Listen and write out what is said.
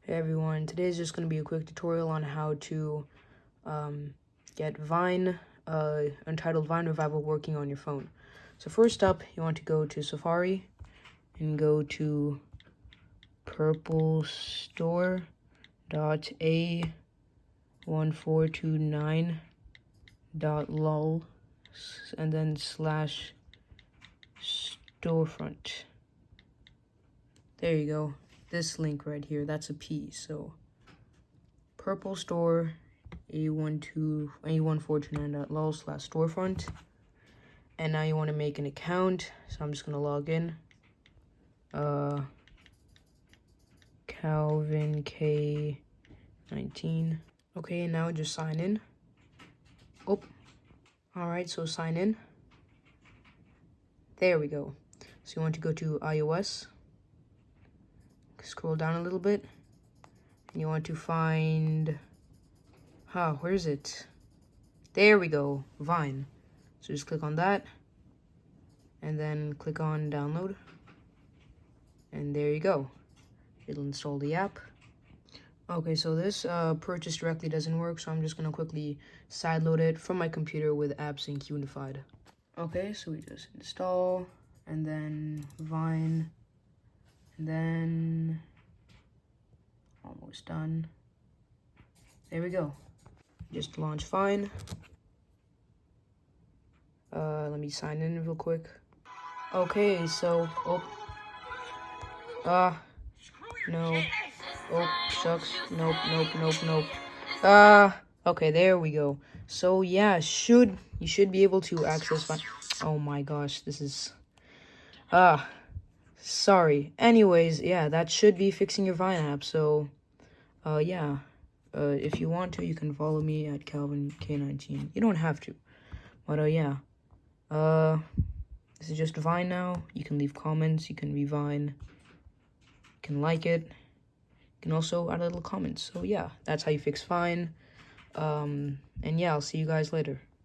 Hey everyone, today is just going to be a quick tutorial on how to get Vine, entitled Vine Revival working on your phone. So first up, you want to go to Safari and go to purplestore.a1429.lol and then /storefront. There you go. This link right here, that's a P. So purple store a1429.lol/storefront. And now you want to make an account. So I'm just gonna log in. Calvin K19. Okay, and now just sign in. Oh, alright, so sign in. There we go. So you want to go to iOS. Scroll down a little bit. And you want to find... where is it? There we go, Vine. So just click on that. And then click on download. And there you go. It'll install the app. Okay, so this purchase directly doesn't work, so I'm just going to quickly sideload it from my computer with AppSync Unified. Okay, so we just install, and then Vine, and then almost done. There we go. Just launch Vine. Let me sign in real quick. Okay, so, no. Oh, shucks. Nope. Okay, there we go. So, yeah, you should be able to access Vine. Oh my gosh, this is... sorry. Anyways, yeah, that should be fixing your Vine app, so, yeah. If you want to, you can follow me at Calvin K19. You don't have to, but, yeah. This is just Vine now. You can leave comments, you can revine, you can like it. You can also add a little comment. So yeah, that's how you fix Vine. And yeah, I'll see you guys later.